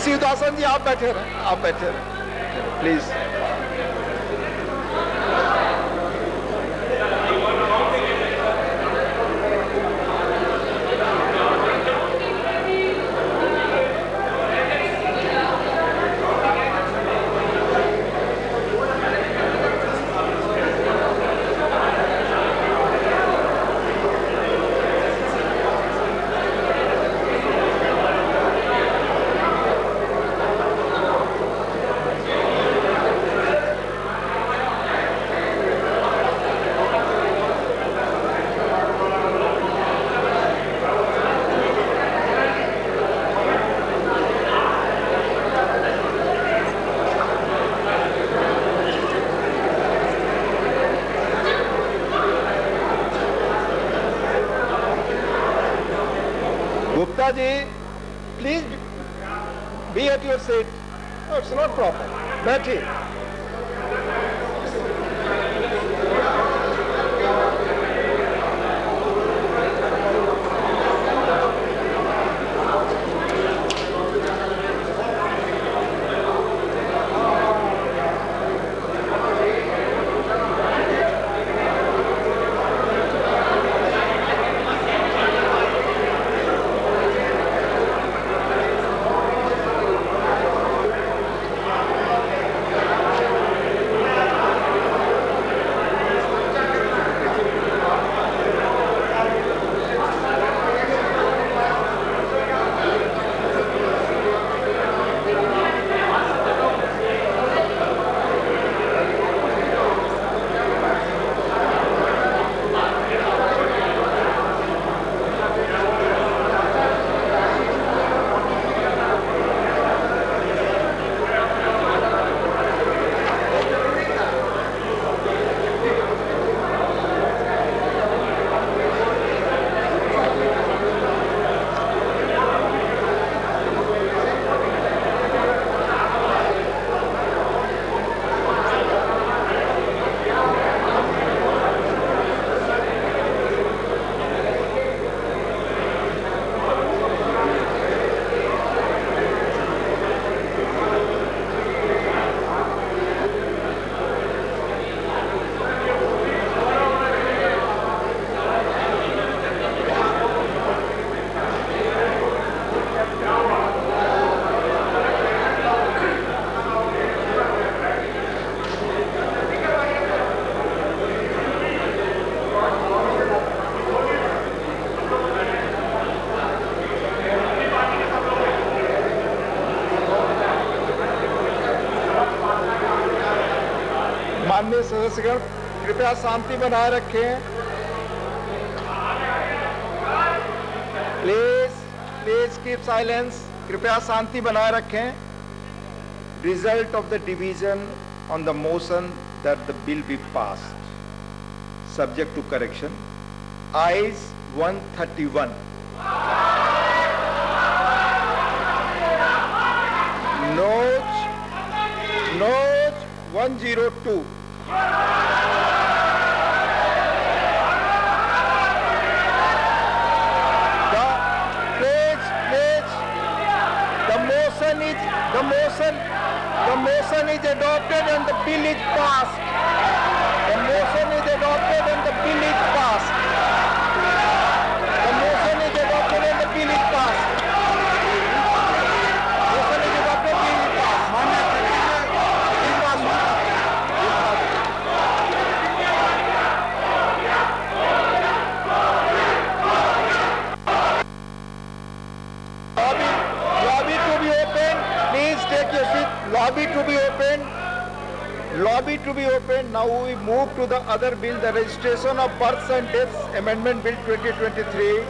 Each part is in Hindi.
शिवदासन जी आप बैठे रहें, आप बैठे रहें please. Gupta ji, please be at your seat. No, it's not proper. बैठिए। माननीय सदस्यगण कृपया शांति बनाए रखें। Please keep silence. कृपया शांति बनाए रखें। Result of the division on the motion that the bill be passed, subject to correction. Ayes 131. Noes 102. The motion is adopted and the bill is passed. The motion is adopted and the bill is passed. The motion is adopted and the bill is passed. Motion is adopted, bill is passed. Lobby to be open. Please take your seat. Lobby to be open. Lobby to be open. Now we move to the other bill, the Registration of Births and Deaths Amendment Bill 2023.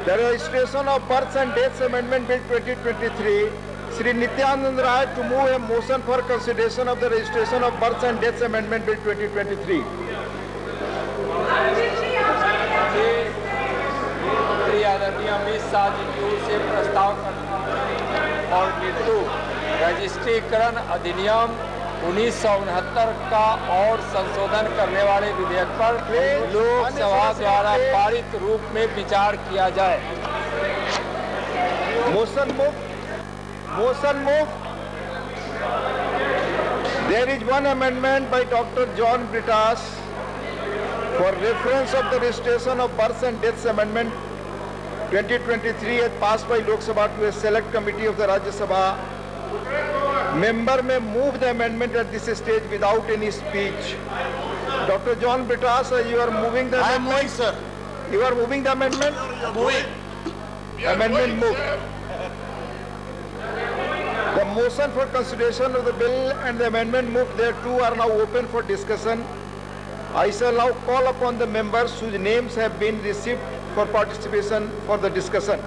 The Registration of Births and Deaths Amendment Bill 2023. Shri Nityanand Rai to move a motion for consideration of the Registration of Births and Deaths Amendment Bill 2023. आदरणीय अमित शाह जी की ओर से प्रस्ताव और मृत्यु रजिस्ट्रीकरण अधिनियम 1969 का और संशोधन करने वाले विधेयक पर लोकसभा द्वारा पारित रूप में विचार किया जाए। Motion move. Motion moved. There is one amendment by Dr. John Britas for reference of the registration of births and deaths amendment 2023 as passed by Lok Sabha to a select committee of the Rajya Sabha. Member may move the amendment at this stage without any speech. Dr. John Britas, you are moving the amendment? I am moving, sir. You are moving the amendment? Moving. Amendment moved. The motion for consideration of the bill and the amendment moved thereto are now open for discussion. I shall now call upon the members whose names have been received for participation for the discussion.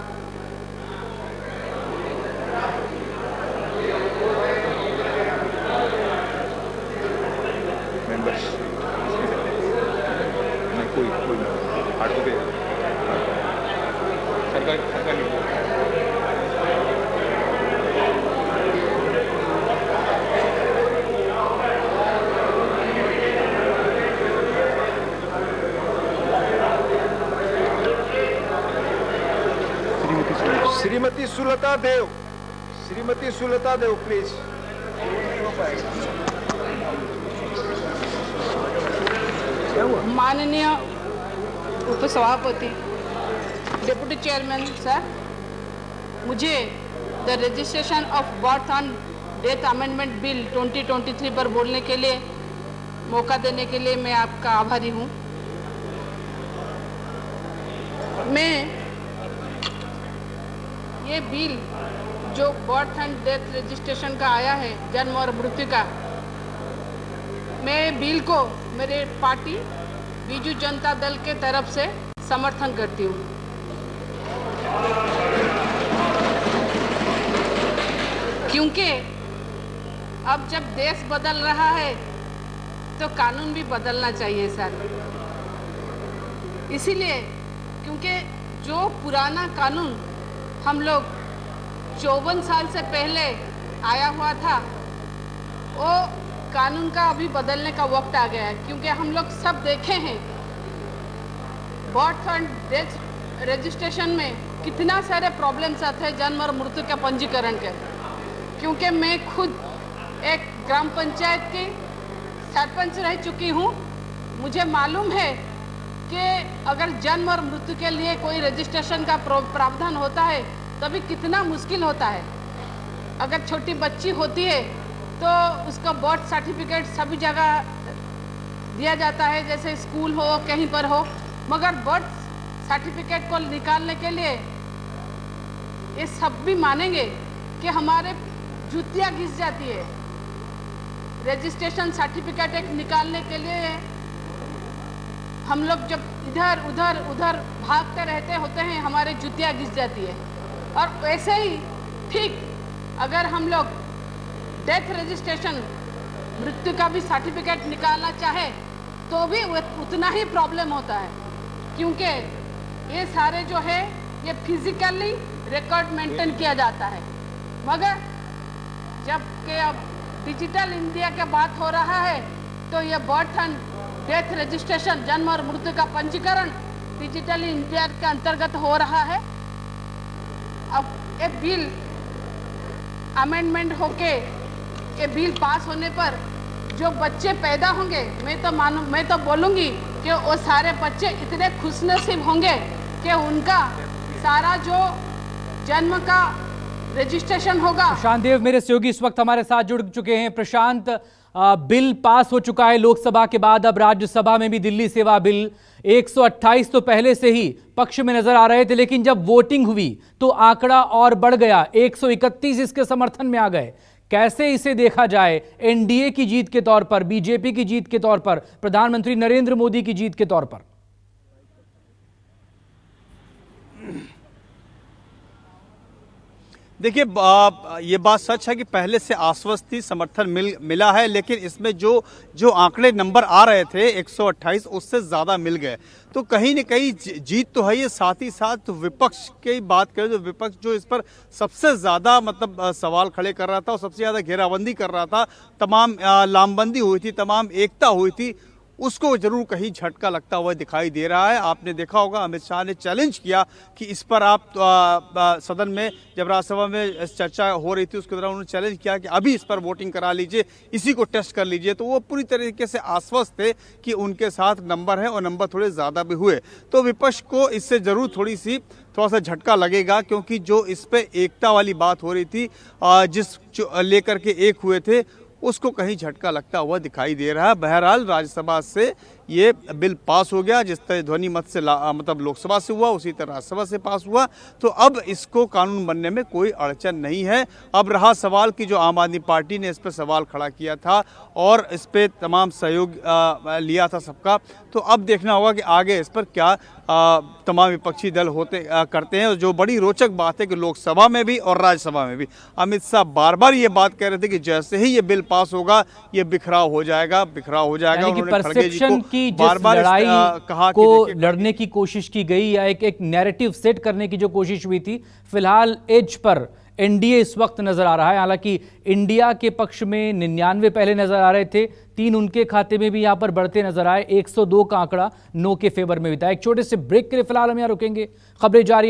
Members. Shrimati Sulata Dev please. माननीय उपसभापति, डिप्टी चेयरमैन सर, मुझे the registration of birth and death amendment bill 2023 पर बोलने के लिए मौका देने के लिए मैं आपका आभारी हूँ। मैं ये बिल जो बर्थ एंड डेथ रजिस्ट्रेशन का आया है, जन्म और मृत्यु का, मैं बिल को मेरे पार्टी बीजू जनता दल के तरफ से समर्थन करती हूँ। क्योंकि अब जब देश बदल रहा है तो कानून भी बदलना चाहिए सर। इसीलिए क्योंकि जो पुराना कानून हम लोग 54 साल से पहले आया हुआ था, वो कानून का अभी बदलने का वक्त आ गया है। क्योंकि हम लोग सब देखे हैं बर्थ एंड डेथ रजिस्ट्रेशन में कितना सारे प्रॉब्लम्स आते हैं जन्म और मृत्यु के पंजीकरण के। क्योंकि मैं खुद एक ग्राम पंचायत की सरपंच रह चुकी हूँ, मुझे मालूम है कि अगर जन्म और मृत्यु के लिए कोई रजिस्ट्रेशन का प्रावधान होता है तभी कितना मुश्किल होता है। अगर छोटी बच्ची होती है तो उसका बर्थ सर्टिफिकेट सभी जगह दिया जाता है, जैसे स्कूल हो कहीं पर हो, मगर बर्थ सर्टिफिकेट को निकालने के लिए ये सब भी मानेंगे कि हमारे जूतियाँ घिस जाती है। रजिस्ट्रेशन सर्टिफिकेट एक निकालने के लिए हम लोग जब इधर उधर भागते रहते होते हैं, हमारे जूतियाँ घिस जाती है। और वैसे ही ठीक अगर हम लोग डेथ रजिस्ट्रेशन मृत्यु का भी सर्टिफिकेट निकालना चाहे तो भी उतना ही प्रॉब्लम होता है। क्योंकि ये सारे जो है ये फिजिकली रिकॉर्ड मेंटेन किया जाता है, मगर जब के अब डिजिटल इंडिया के बात हो रहा है तो ये बर्थ एंड डेथ रजिस्ट्रेशन जन्म और मृत्यु का पंजीकरण डिजिटल इंडिया के अंतर्गत हो रहा है। अब ये बिल अमेंडमेंट होके ये बिल पास होने पर जो बच्चे पैदा होंगे, मैं तो बोलूँगी कि वो सारे बच्चे इतने खुशनसीब होंगे कि उनका सारा जो जन्म का रजिस्ट्रेशन होगा। प्रशांत देव मेरे सहयोगी इस वक्त हमारे साथ जुड़ चुके हैं। प्रशांत, बिल पास हो चुका है लोकसभा के बाद, अब राज्यसभा में भी दिल्ली सेवा बिल 128 तो पहले से ही पक्ष में नजर आ रहे थे, लेकिन जब वोटिंग हुई तो आंकड़ा और बढ़ गया, 131 इसके समर्थन में आ गए। कैसे इसे देखा जाए, एनडीए की जीत के तौर पर, बीजेपी की जीत के तौर पर, प्रधानमंत्री नरेंद्र मोदी की जीत के तौर पर? देखिए, ये बात सच है कि पहले से आश्वस्त थी, समर्थन मिला है, लेकिन इसमें जो आंकड़े नंबर आ रहे थे 128 उससे ज़्यादा मिल गए। तो कहीं न कहीं जीत तो है ये। साथ ही साथ विपक्ष की बात करें तो विपक्ष जो इस पर सबसे ज़्यादा मतलब सवाल खड़े कर रहा था और सबसे ज़्यादा घेराबंदी कर रहा था, तमाम लामबंदी हुई थी, तमाम एकता हुई थी, उसको जरूर कहीं झटका लगता हुआ दिखाई दे रहा है। आपने देखा होगा अमित शाह ने चैलेंज किया कि इस पर आप सदन में जब राज्यसभा में चर्चा हो रही थी उसके दौरान उन्होंने चैलेंज किया कि अभी इस पर वोटिंग करा लीजिए, इसी को टेस्ट कर लीजिए। तो वो पूरी तरीके से आश्वस्त थे कि उनके साथ नंबर है और नंबर थोड़े ज़्यादा भी हुए। तो विपक्ष को इससे ज़रूर थोड़ा सा झटका लगेगा, क्योंकि जो इस पे एकता वाली बात हो रही थी, जिस लेकर के एक हुए थे, उसको कहीं झटका लगता हुआ दिखाई दे रहा है। बहरहाल राज्यसभा से ये बिल पास हो गया, जिस तरह ध्वनि मत से मतलब लोकसभा से हुआ उसी तरह राज्यसभा से पास हुआ। तो अब इसको कानून बनने में कोई अड़चन नहीं है। अब रहा सवाल कि जो आम आदमी पार्टी ने इस पर सवाल खड़ा किया था और इस पर तमाम सहयोग लिया था सबका, तो अब देखना होगा कि आगे इस पर क्या तमाम विपक्षी दल करते हैं। जो बड़ी रोचक बात है कि लोकसभा में भी और राज्यसभा में भी अमित शाह बार बार ये बात कह रहे थे कि जैसे ही ये बिल पास होगा ये बिखराव हो जाएगा। उन्होंने खड़गे जी को बार-बार लड़ाई कहा को लड़ने की कोशिश की गई या एक नैरेटिव सेट करने की जो कोशिश हुई थी, फिलहाल एज पर एनडीए इस वक्त नजर आ रहा है। हालांकि इंडिया के पक्ष में 99 पहले नजर आ रहे थे, 3 उनके खाते में भी यहां पर बढ़ते नजर आए, 102 का आंकड़ा नो के फेवर में भी था। एक छोटे से ब्रेक के लिए फिलहाल हम यहां रुकेंगे, खबरें जारी।